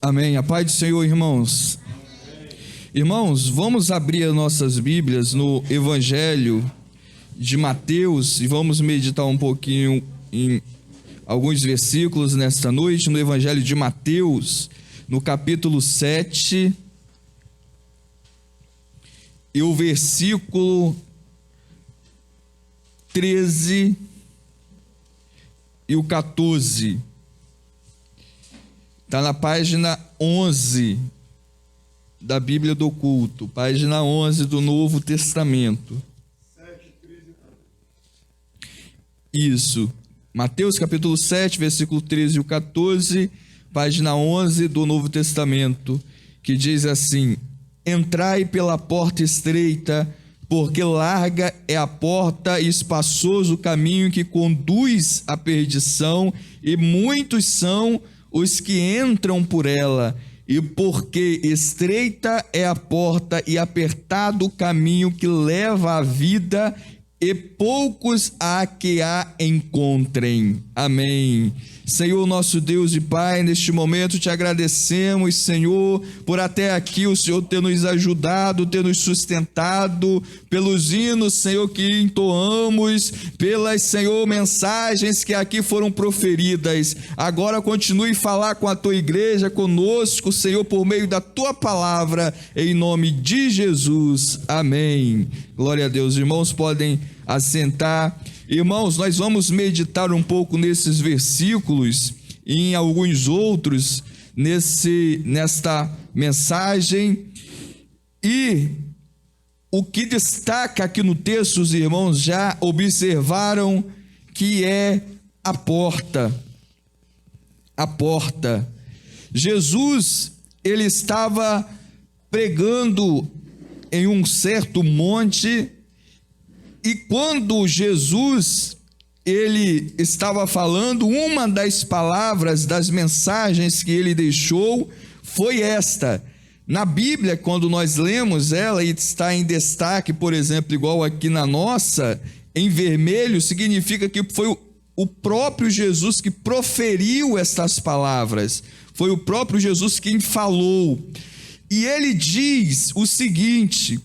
Amém. A paz do Senhor, irmãos. Irmãos, vamos abrir as nossas Bíblias no Evangelho de Mateus e vamos meditar um pouquinho em alguns versículos nesta noite, no Evangelho de Mateus, no capítulo 7, e o versículo 13 e o 14. Está na página 11 da Bíblia do Culto, página 11 do Novo Testamento. Isso, Mateus capítulo 7, versículo 13 e 14, página 11 do Novo Testamento, que diz assim: Entrai pela porta estreita, porque larga é a porta e espaçoso o caminho que conduz à perdição, e muitos são os que entram por ela, e porque estreita é a porta e apertado o caminho que leva à vida, e poucos há que a encontrem. Amém. Senhor, nosso Deus e Pai, neste momento te agradecemos, Senhor, por até aqui o Senhor ter nos ajudado, ter nos sustentado, pelos hinos, Senhor, que entoamos, pelas, Senhor, mensagens que aqui foram proferidas. Agora continue a falar com a tua igreja, conosco, Senhor, por meio da tua palavra, em nome de Jesus. Amém. Glória a Deus. Irmãos, podem assentar. Irmãos, nós vamos meditar um pouco nesses versículos e em alguns outros nesta mensagem. E o que destaca aqui no texto, os irmãos já observaram, que é a porta. A porta. Jesus, ele estava pregando em um certo monte. E quando Jesus, ele estava falando, uma das palavras, das mensagens que ele deixou, foi esta. Na Bíblia, quando nós lemos ela, e está em destaque, por exemplo, igual aqui na nossa, em vermelho, significa que foi o próprio Jesus que proferiu estas palavras. Foi o próprio Jesus quem falou. E ele diz o seguinte,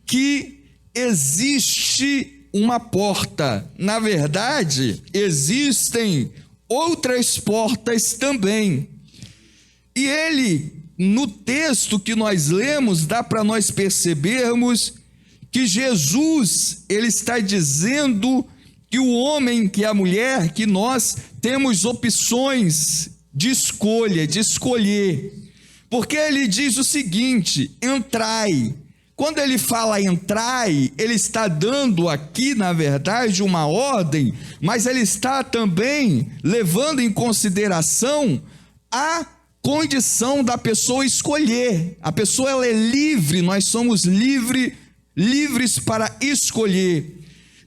que existe uma porta. Na verdade, existem outras portas também. E ele, no texto que nós lemos, dá para nós percebermos que Jesus, ele está dizendo que o homem, que a mulher, que nós temos opções de escolha, de escolher. Porque ele diz o seguinte: entrai. Quando ele fala entrai, ele está dando aqui, na verdade, uma ordem, mas ele está também levando em consideração a condição da pessoa escolher. A pessoa, ela é livre, nós somos livres para escolher.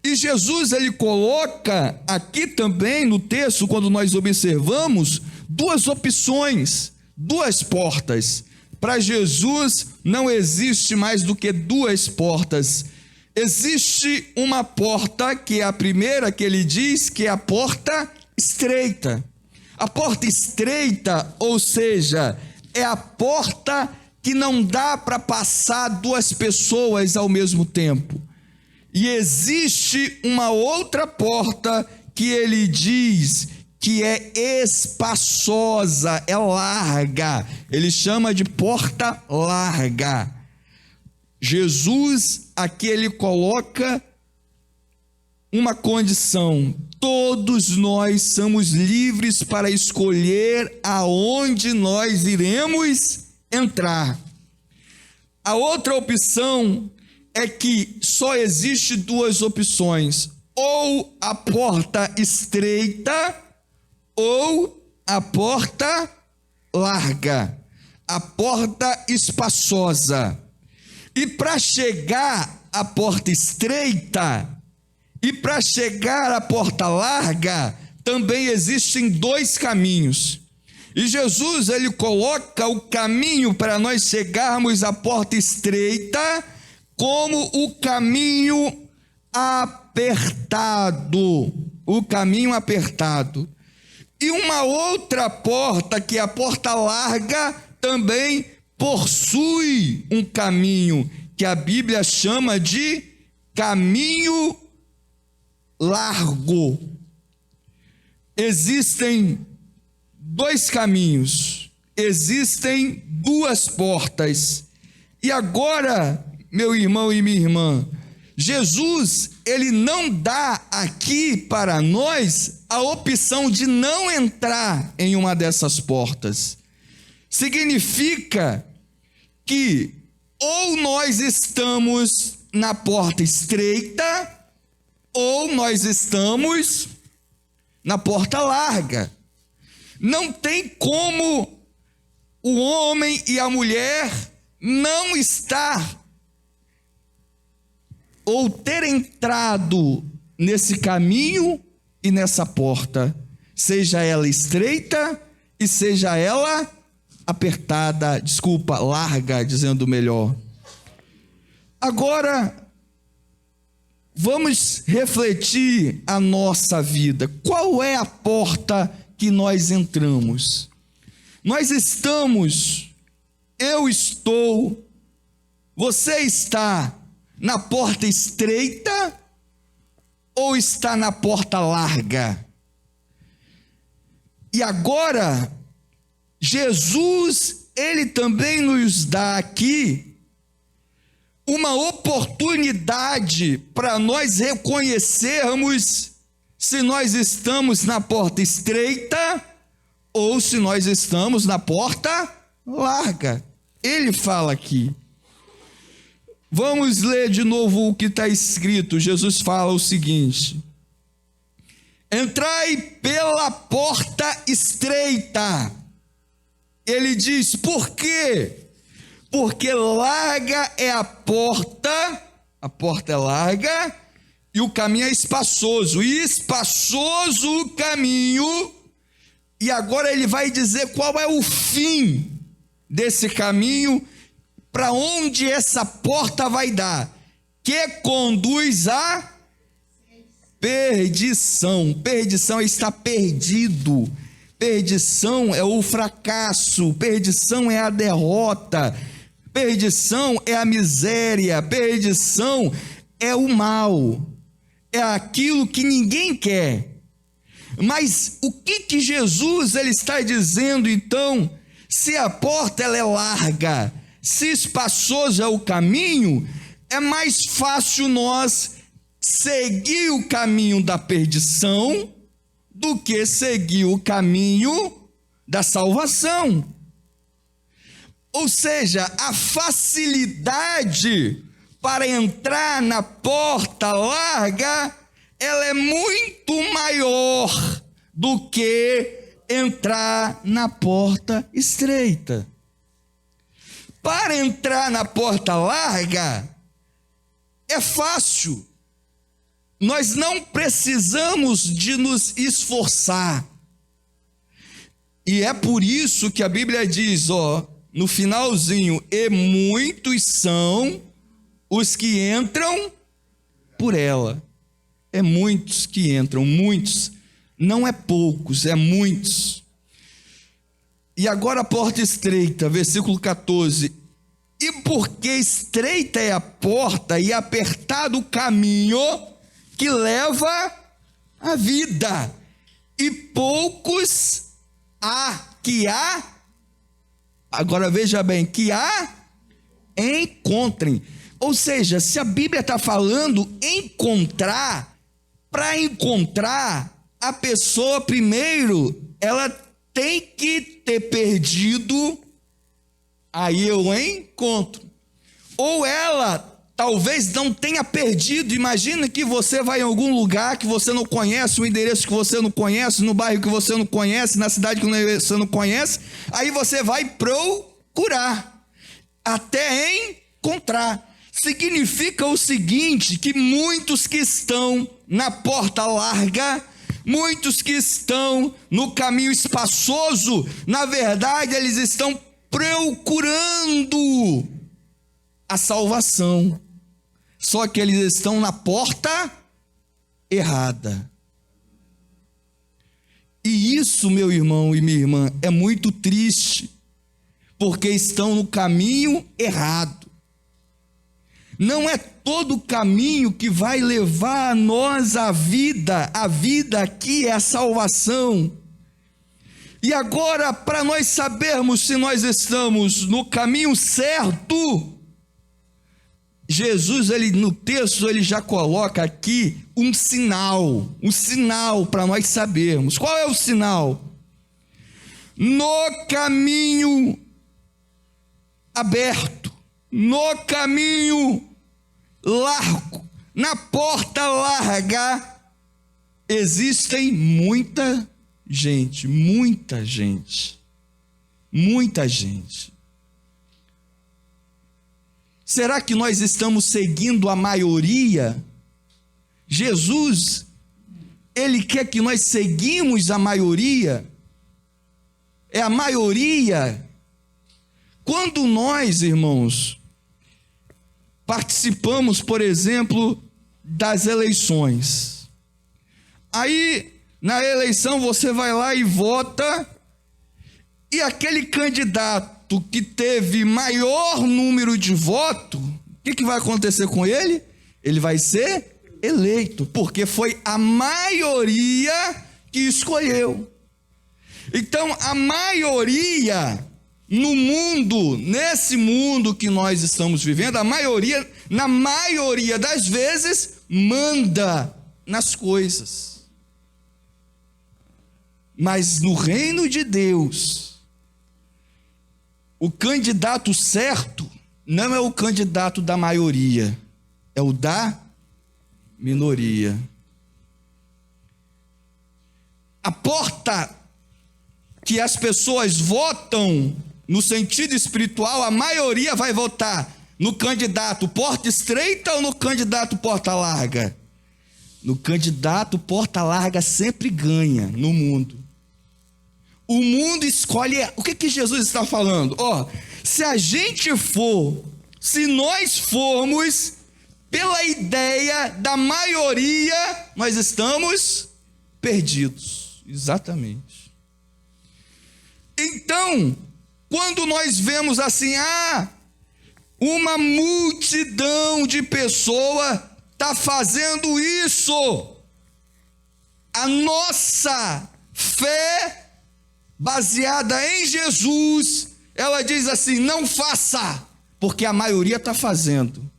E Jesus, ele coloca aqui também no texto, quando nós observamos, duas opções, duas portas. Para Jesus não existe mais do que duas portas. Existe uma porta, que é a primeira que ele diz, que é a porta estreita. A porta estreita, ou seja, é a porta que não dá para passar duas pessoas ao mesmo tempo. E existe uma outra porta que ele diz que é espaçosa, é larga. Ele chama de porta larga. Jesus, aqui ele coloca uma condição: todos nós somos livres para escolher aonde nós iremos entrar. A outra opção é que só existe duas opções: ou a porta estreita, ou a porta larga, a porta espaçosa. E para chegar à porta estreita e para chegar à porta larga, também existem dois caminhos. E Jesus, ele coloca o caminho para nós chegarmos à porta estreita como o caminho apertado. O caminho apertado. E uma outra porta, que é a porta larga, também possui um caminho que a Bíblia chama de caminho largo. Existem dois caminhos, existem duas portas. E agora, meu irmão e minha irmã, Jesus, ele não dá aqui para nós a opção de não entrar em uma dessas portas. Significa que ou nós estamos na porta estreita, ou nós estamos na porta larga. Não tem como o homem e a mulher não estar ou ter entrado nesse caminho e nessa porta, seja ela estreita e seja ela apertada, larga, dizendo melhor. Agora, vamos refletir a nossa vida. Qual é a porta que nós entramos? Nós estamos, eu estou, você está na porta estreita ou está na porta larga? E agora, Jesus, ele também nos dá aqui uma oportunidade para nós reconhecermos se nós estamos na porta estreita ou se nós estamos na porta larga. Ele fala aqui. Vamos ler de novo o que está escrito. Jesus fala o seguinte: entrai pela porta estreita. Ele diz, por quê? Porque larga é a porta é larga, e o caminho é espaçoso, e espaçoso o caminho, e agora ele vai dizer qual é o fim desse caminho, para onde essa porta vai dar, que conduz à perdição. Perdição é estar perdido, perdição é o fracasso, perdição é a derrota, perdição é a miséria, perdição é o mal, é aquilo que ninguém quer. Mas o que Jesus ele está dizendo então? Se a porta ela é larga, se espaçoso é o caminho, é mais fácil nós seguir o caminho da perdição do que seguir o caminho da salvação. Ou seja, a facilidade para entrar na porta larga, ela é muito maior do que entrar na porta estreita. Para entrar na porta larga, é fácil. Nós não precisamos de nos esforçar. E é por isso que a Bíblia diz, no finalzinho, e muitos são os que entram por ela. É muitos que entram, muitos. Não é poucos, é muitos. E agora a porta estreita, versículo 14. E porque estreita é a porta e apertado o caminho que leva à vida, e poucos agora veja bem, que encontrem. Ou seja, se a Bíblia está falando encontrar, para encontrar a pessoa primeiro, ela tem que ter perdido, aí eu encontro. Ou ela talvez não tenha perdido. Imagina que você vai em algum lugar que você não conhece, um endereço que você não conhece, no bairro que você não conhece, na cidade que você não conhece, aí você vai procurar, até encontrar. Significa o seguinte, que muitos que estão na porta larga, muitos que estão no caminho espaçoso, na verdade eles estão procurando a salvação, só que eles estão na porta errada. E isso, meu irmão e minha irmã, é muito triste, porque estão no caminho errado. Não é todo caminho que vai levar a nós à vida. A vida aqui é a salvação. E agora, para nós sabermos se nós estamos no caminho certo, Jesus, no texto, ele já coloca aqui um sinal para nós sabermos. Qual é o sinal? No caminho aberto, no caminho largo, na porta larga, existem muita gente. Será que nós estamos seguindo a maioria? Jesus, ele quer que nós seguimos a maioria? É a maioria. Quando nós, irmãos, participamos, por exemplo, das eleições, aí na eleição você vai lá e vota, e aquele candidato que teve maior número de votos, o que vai acontecer com ele? Ele vai ser eleito, porque foi a maioria que escolheu. Então, a maioria no mundo, nesse mundo que nós estamos vivendo, a maioria, na maioria das vezes, manda nas coisas. Mas no reino de Deus, o candidato certo não é o candidato da maioria, é o da minoria. A porta que as pessoas votam no sentido espiritual, a maioria vai votar no candidato porta estreita ou no candidato porta larga? No candidato porta larga sempre ganha no mundo. O mundo escolhe. O que Jesus está falando? Se nós formos pela ideia da maioria, nós estamos perdidos. Exatamente. Então, quando nós vemos assim, uma multidão de pessoas está fazendo isso, a nossa fé baseada em Jesus, ela diz assim: não faça, porque a maioria está fazendo.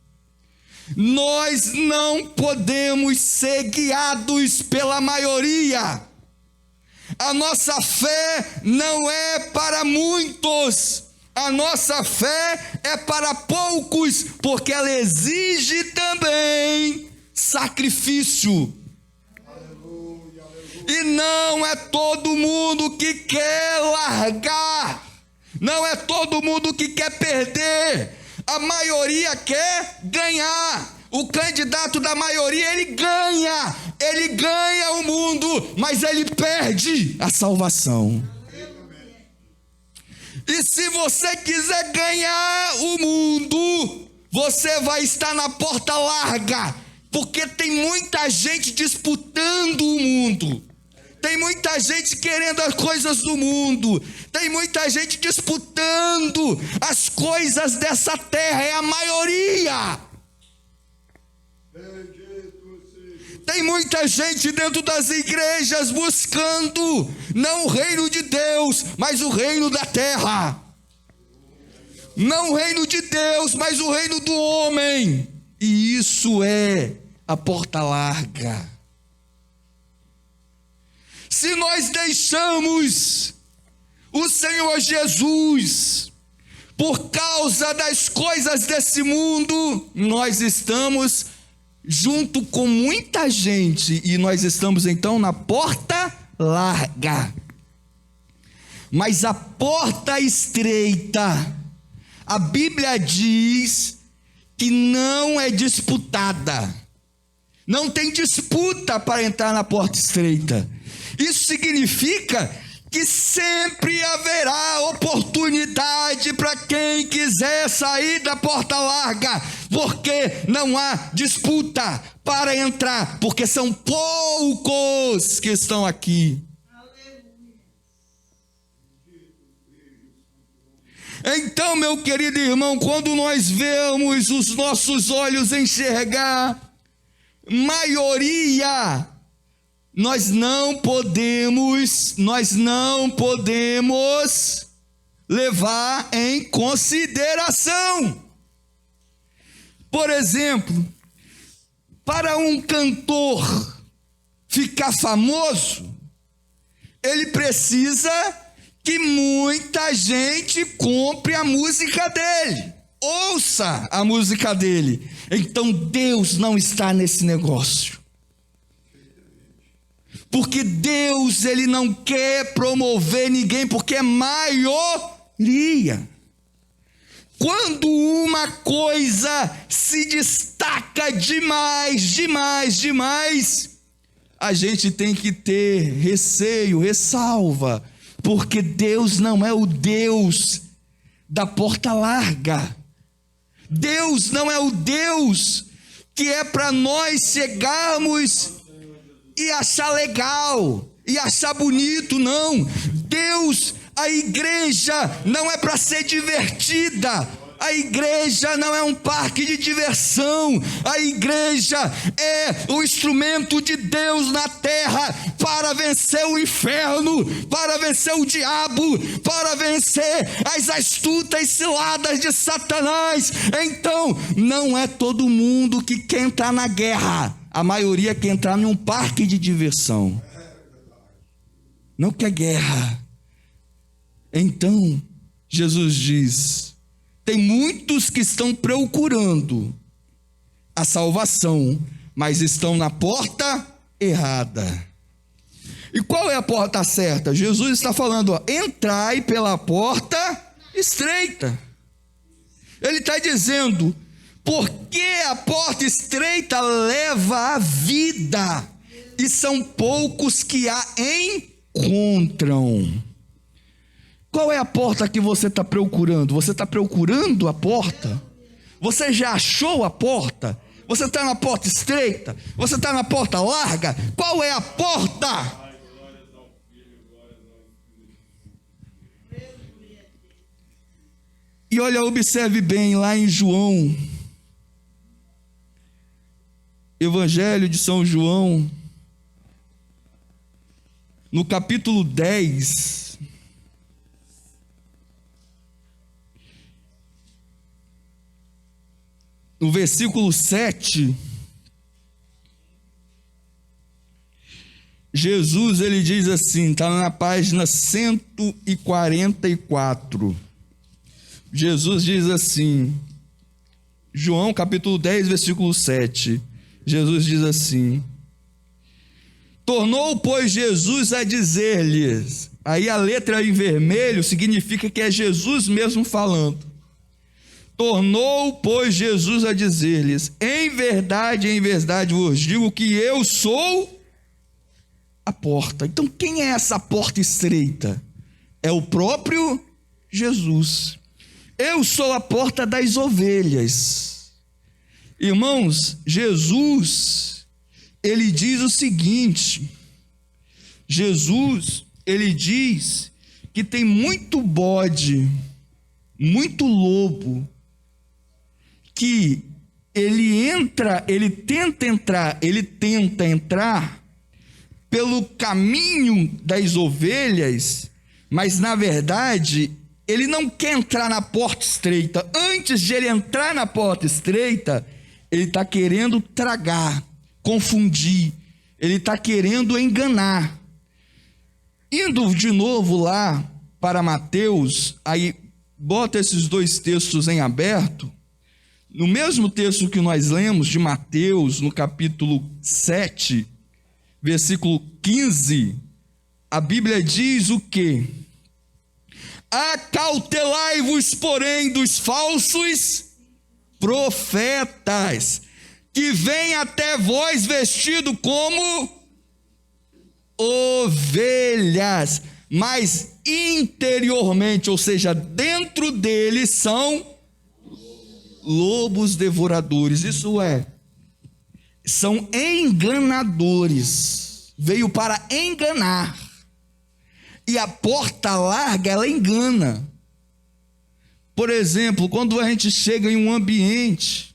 Nós não podemos ser guiados pela maioria. A nossa fé não é para muitos, a nossa fé é para poucos, porque ela exige também sacrifício. E não é todo mundo que quer largar, não é todo mundo que quer perder, a maioria quer ganhar. O candidato da maioria, ele ganha o mundo, mas ele perde a salvação. E se você quiser ganhar o mundo, você vai estar na porta larga, porque tem muita gente disputando o mundo. Tem muita gente querendo as coisas do mundo. Tem muita gente disputando as coisas dessa terra. É a maioria. Tem muita gente dentro das igrejas buscando não o reino de Deus, mas o reino da terra. Não o reino de Deus, mas o reino do homem. E isso é a porta larga. Se nós deixamos o Senhor Jesus por causa das coisas desse mundo, nós estamos junto com muita gente e nós estamos então na porta larga. Mas a porta estreita, a Bíblia diz que não é disputada. Não tem disputa para entrar na porta estreita. Isso significa que sempre haverá oportunidade para quem quiser sair da porta larga, porque não há disputa para entrar, porque são poucos que estão aqui. Então, meu querido irmão, quando nós vemos os nossos olhos enxergar maioria, nós não podemos levar em consideração. Por exemplo, para um cantor ficar famoso, ele precisa que muita gente compre a música dele, ouça a música dele. Então Deus não está nesse negócio, porque Deus, ele não quer promover ninguém, porque é maioria. Quando uma coisa se destaca demais, a gente tem que ter receio, ressalva, porque Deus não é o Deus da porta larga. Deus não é o Deus que é para nós chegarmos e achar legal, e achar bonito, não. Deus, a igreja não é para ser divertida. A igreja não é um parque de diversão. A igreja é o instrumento de Deus na terra para vencer o inferno, para vencer o diabo, para vencer as astutas ciladas de Satanás. Então, não é todo mundo que quer entrar na guerra. A maioria quer entrar em um parque de diversão. Não quer guerra. Então, Jesus diz: tem muitos que estão procurando a salvação, mas estão na porta errada. E qual é a porta certa? Jesus está falando, ó, entrai pela porta estreita. Ele está dizendo, porque a porta estreita leva à vida, e são poucos que a encontram. Qual é a porta que você está procurando? Você está procurando a porta? Você já achou a porta? Você está na porta estreita? Você está na porta larga? Qual é a porta? E olha, observe bem lá em João, Evangelho de São João, no capítulo 10, no versículo 7, Jesus, ele diz assim, está na página 144, Jesus diz assim, João capítulo 10, versículo 7, Jesus diz assim, tornou, pois, Jesus a dizer-lhes, aí a letra em vermelho significa que é Jesus mesmo falando, tornou, pois, Jesus a dizer-lhes, em verdade vos digo que eu sou a porta. Então quem é essa porta estreita? É o próprio Jesus. Eu sou a porta das ovelhas. Irmãos, Jesus, ele diz o seguinte, Jesus, ele diz que tem muito bode, muito lobo, que ele tenta entrar pelo caminho das ovelhas, mas na verdade ele não quer entrar na porta estreita. Antes de ele entrar na porta estreita, ele está querendo tragar, confundir, ele está querendo enganar. Indo de novo lá para Mateus, aí bota esses dois textos em aberto. No mesmo texto que nós lemos de Mateus, no capítulo 7, versículo 15, a Bíblia diz o quê? Acautelai-vos, porém, dos falsos profetas, que vêm até vós vestido como ovelhas, mas interiormente, ou seja, dentro deles são lobos devoradores. Isso é, são enganadores, veio para enganar, e a porta larga, ela engana, Por exemplo, quando a gente chega em um ambiente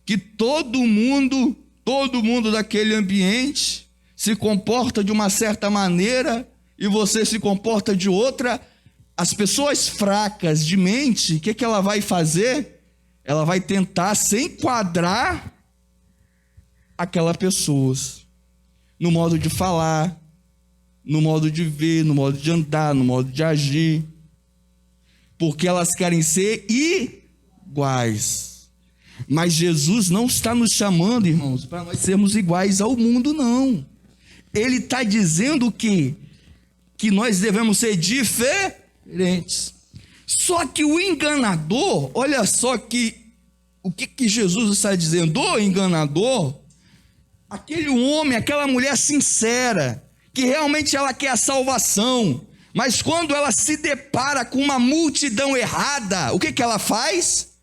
que todo mundo daquele ambiente se comporta de uma certa maneira e você se comporta de outra, as pessoas fracas de mente, o que ela vai fazer? Ela vai tentar se enquadrar aquela pessoa, no modo de falar, no modo de ver, no modo de andar, no modo de agir, porque elas querem ser iguais. Mas Jesus não está nos chamando, irmãos, para nós sermos iguais ao mundo, não. Ele está dizendo que nós devemos ser diferentes. Só que o enganador, olha só o que Jesus está dizendo, o enganador, aquele homem, aquela mulher sincera, que realmente ela quer a salvação, mas quando ela se depara com uma multidão errada, o que ela faz?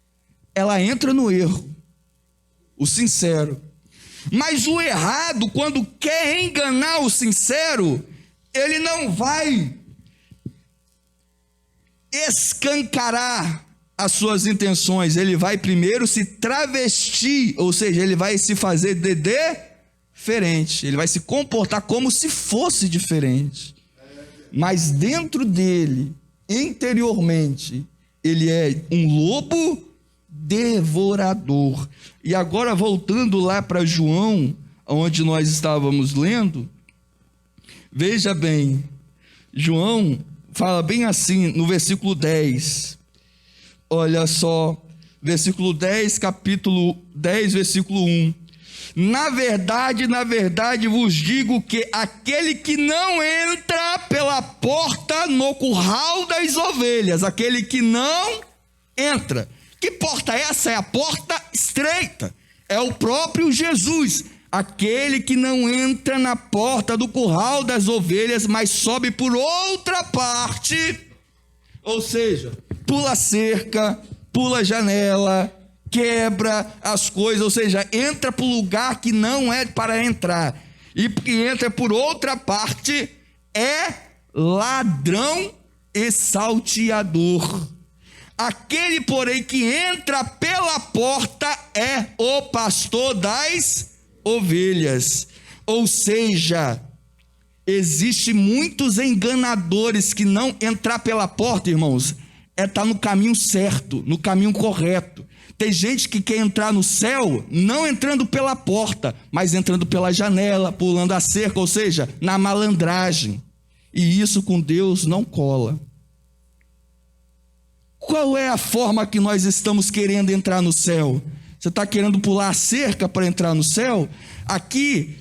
Ela entra no erro, o sincero. Mas o errado, quando quer enganar o sincero, ele não vai escancarar as suas intenções, ele vai primeiro se travestir, ou seja, ele vai se fazer de diferente, ele vai se comportar como se fosse diferente, mas dentro dele, interiormente, ele é um lobo devorador. E agora voltando lá para João, onde nós estávamos lendo, veja bem, João fala bem assim no versículo 10, olha só, versículo 10, capítulo 10, versículo 1. Na verdade vos digo que aquele que não entra pela porta no curral das ovelhas, aquele que não entra. Que porta é essa? É a porta estreita, é o próprio Jesus. Aquele que não entra na porta do curral das ovelhas, mas sobe por outra parte, ou seja, pula a cerca, pula a janela, quebra as coisas, ou seja, entra para o lugar que não é para entrar, e que entra por outra parte, é ladrão e salteador. Aquele, porém, que entra pela porta é o pastor das ovelhas. Ou seja, existe muitos enganadores que não entrar pela porta, irmãos, é estar no caminho certo, no caminho correto. Tem gente que quer entrar no céu não entrando pela porta, mas entrando pela janela, pulando a cerca, ou seja, na malandragem. E isso com Deus não cola. Qual é a forma que nós estamos querendo entrar no céu? Você está querendo pular a cerca para entrar no céu? Aqui,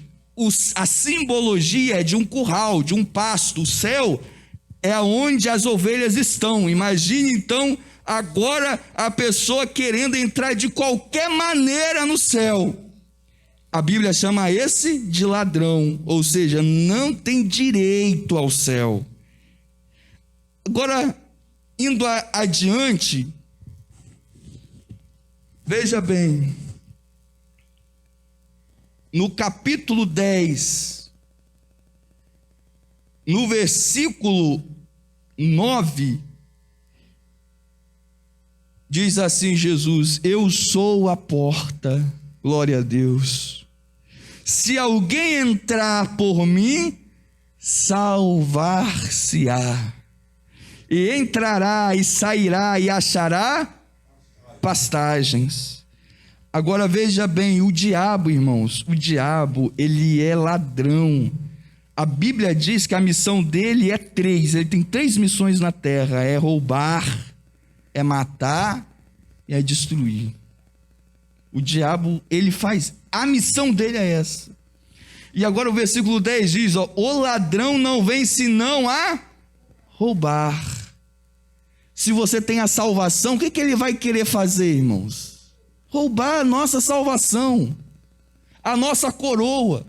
a simbologia é de um curral, de um pasto. O céu é onde as ovelhas estão. Imagine então agora a pessoa querendo entrar de qualquer maneira no céu. A Bíblia chama esse de ladrão, ou seja, não tem direito ao céu. Agora, indo adiante, veja bem, no capítulo 10, no versículo 9, diz assim Jesus: eu sou a porta, glória a Deus. Se alguém entrar por mim, salvar-se-á. E entrará e sairá e achará pastagens. Agora veja bem, o diabo, irmãos, o diabo, ele é ladrão. A Bíblia diz que a missão dele é 3, ele tem 3 missões na terra: é roubar, é matar e é destruir. O diabo, ele faz, a missão dele é essa. E agora o versículo 10 diz, ó, o ladrão não vem senão a roubar. Se você tem a salvação, o que ele vai querer fazer, irmãos? Roubar a nossa salvação, a nossa coroa.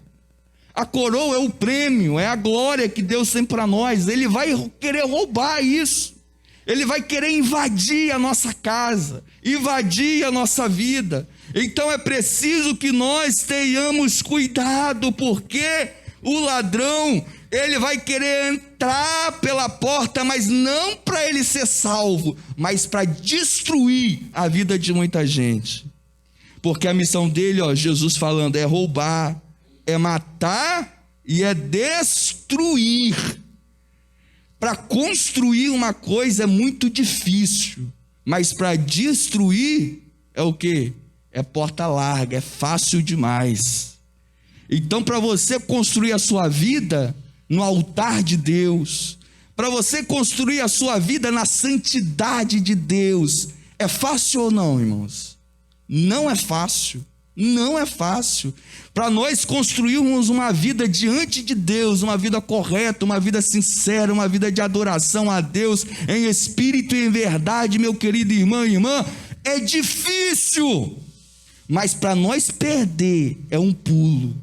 A coroa é o prêmio, é a glória que Deus tem para nós. Ele vai querer roubar isso. Ele vai querer invadir a nossa casa, invadir a nossa vida. Então é preciso que nós tenhamos cuidado, porque o ladrão, Ele vai querer entrar pela porta, mas não para ele ser salvo, mas para destruir a vida de muita gente. Porque a missão dele, Jesus falando, é roubar, é matar e é destruir. Para construir uma coisa é muito difícil, mas para destruir é o quê? É porta larga, é fácil demais. Então, para você construir a sua vida no altar de Deus, para você construir a sua vida na santidade de Deus, é fácil ou não, irmãos? Não é fácil, não é fácil. Para nós construirmos uma vida diante de Deus, uma vida correta, uma vida sincera, uma vida de adoração a Deus, em espírito e em verdade, meu querido irmão e irmã, é difícil. Mas para nós perder é um pulo,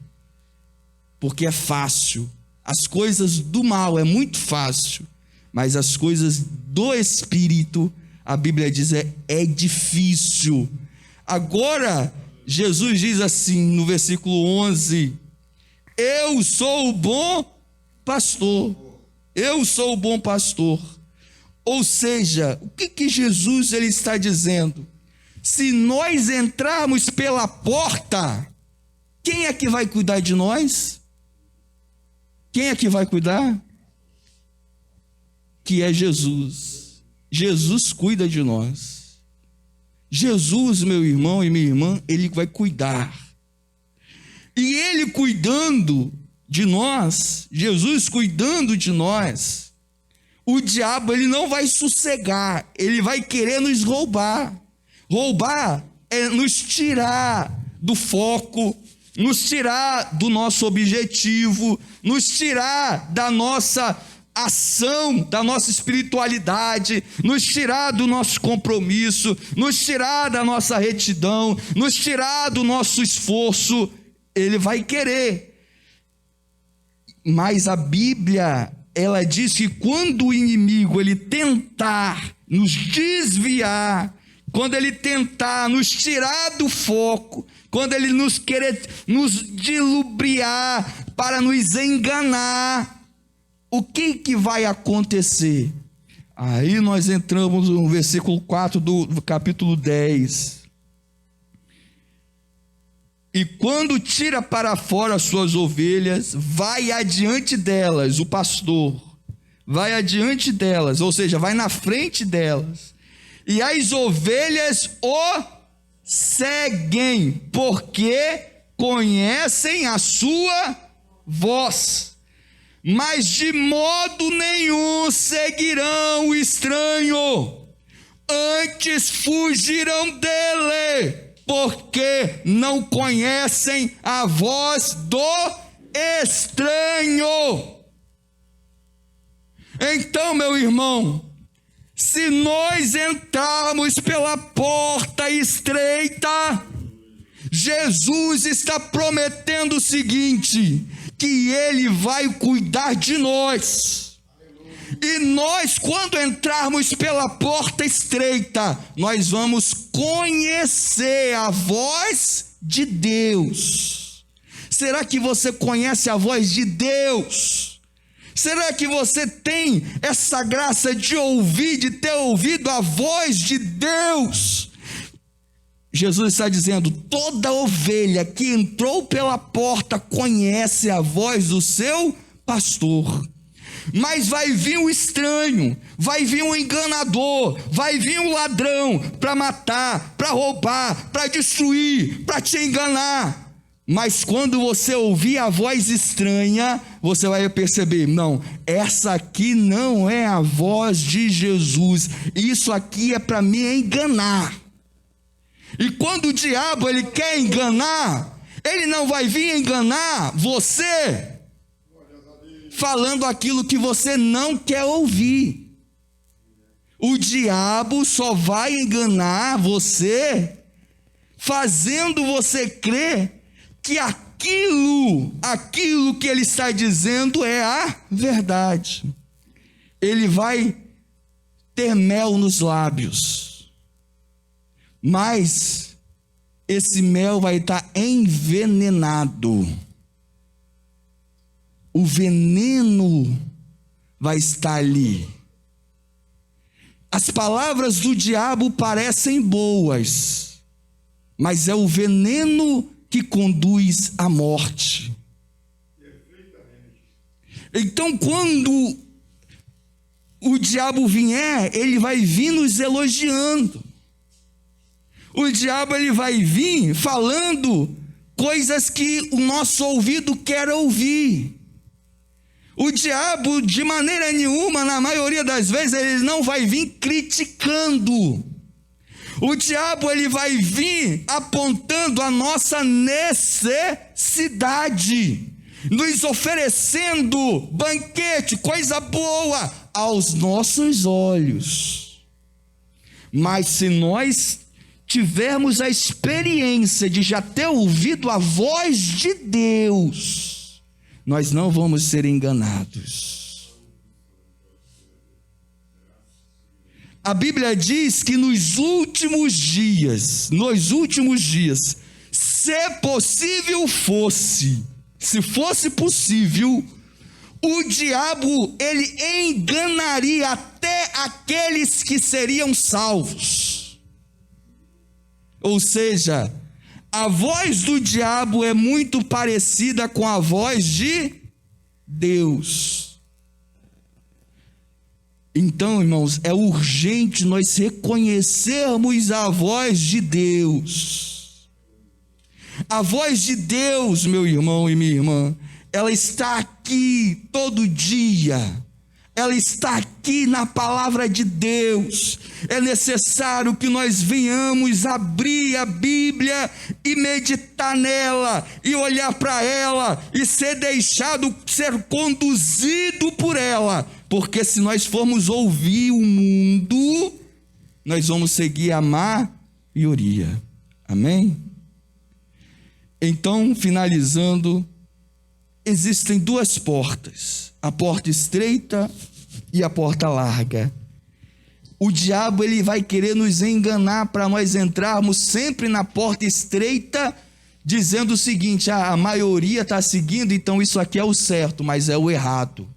porque é fácil. As coisas do mal é muito fácil, mas as coisas do Espírito, a Bíblia diz, é difícil. Agora, Jesus diz assim no versículo 11, eu sou o bom pastor, eu sou o bom pastor. Ou seja, o que Jesus ele está dizendo? Se nós entrarmos pela porta, quem é que vai cuidar de nós? Quem é que vai cuidar? Que é Jesus. Jesus cuida de nós. Jesus, meu irmão e minha irmã, ele vai cuidar. E ele cuidando de nós, Jesus cuidando de nós, o diabo ele não vai sossegar, ele vai querer nos roubar. Roubar é nos tirar do foco, nos tirar do nosso objetivo, nos tirar da nossa ação, da nossa espiritualidade, nos tirar do nosso compromisso, nos tirar da nossa retidão, nos tirar do nosso esforço. Ele vai querer. Mas a Bíblia, ela diz que quando o inimigo ele tentar nos desviar, quando ele tentar nos tirar do foco, quando ele nos querer nos dilubriar para nos enganar, o que vai acontecer? Aí nós entramos no versículo 4 do capítulo 10. E quando tira para fora as suas ovelhas, vai adiante delas, o pastor, vai adiante delas, ou seja, vai na frente delas. E as ovelhas o seguem, porque conhecem a sua voz. Mas de modo nenhum seguirão o estranho, antes fugirão dele, porque não conhecem a voz do estranho. Então, meu irmão, se nós entrarmos pela porta estreita, Jesus está prometendo o seguinte, que ele vai cuidar de nós. E nós, quando entrarmos pela porta estreita, nós vamos conhecer a voz de Deus. Será que você conhece a voz de Deus? Será que você tem essa graça de ouvir, de ter ouvido a voz de Deus? Jesus está dizendo, toda ovelha que entrou pela porta conhece a voz do seu pastor. Mas vai vir um estranho, vai vir um enganador, vai vir um ladrão para matar, para roubar, para destruir, para te enganar. Mas quando você ouvir a voz estranha, você vai perceber, não, essa aqui não é a voz de Jesus, isso aqui é para me enganar. E quando o diabo ele quer enganar, ele não vai vir enganar você falando aquilo que você não quer ouvir. O diabo só vai enganar você fazendo você crer que aquilo que ele está dizendo é a verdade. Ele vai ter mel nos lábios, mas esse mel vai estar envenenado. o veneno vai estar ali. As palavras do diabo parecem boas, mas é o veneno que conduz à morte. Então, quando o diabo vier, ele vai vir nos elogiando. O diabo ele vai vir falando coisas que o nosso ouvido quer ouvir. O diabo, de maneira nenhuma, na maioria das vezes, ele não vai vir criticando. O diabo ele vai vir apontando a nossa necessidade, nos oferecendo banquete, coisa boa aos nossos olhos. Mas se nós tivermos a experiência de já ter ouvido a voz de Deus, nós não vamos ser enganados. A Bíblia diz que nos últimos dias, se possível fosse, se fosse possível, o diabo, ele enganaria até aqueles que seriam salvos. Ou seja, a voz do diabo é muito parecida com a voz de Deus. Então, irmãos, é urgente nós reconhecermos a voz de Deus. A voz de Deus, meu irmão e minha irmã, ela está aqui todo dia. Ela está aqui na palavra de Deus. É necessário que nós venhamos abrir a Bíblia e meditar nela, e olhar para ela, e ser conduzido por ela, porque se nós formos ouvir o mundo, nós vamos seguir a maioria. Amém? Então, finalizando, existem duas portas, a porta estreita e a porta larga. O diabo ele vai querer nos enganar para nós entrarmos sempre na porta estreita, dizendo o seguinte: a maioria está seguindo, então isso aqui é o certo, mas é o errado.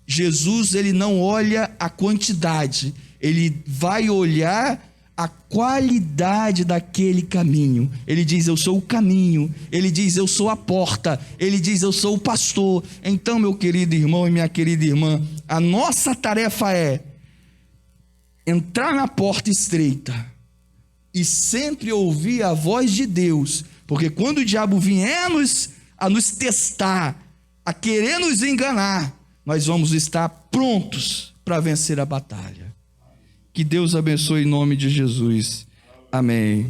Jesus ele não olha a quantidade, ele vai olhar a qualidade daquele caminho. Ele diz: eu sou o caminho. Ele diz: eu sou a porta. Ele diz: eu sou o pastor. Então, meu querido irmão e minha querida irmã, a nossa tarefa é entrar na porta estreita e sempre ouvir a voz de Deus, porque quando o diabo vier a nos testar, a querer nos enganar, nós vamos estar prontos para vencer a batalha. Que Deus abençoe em nome de Jesus. Amém.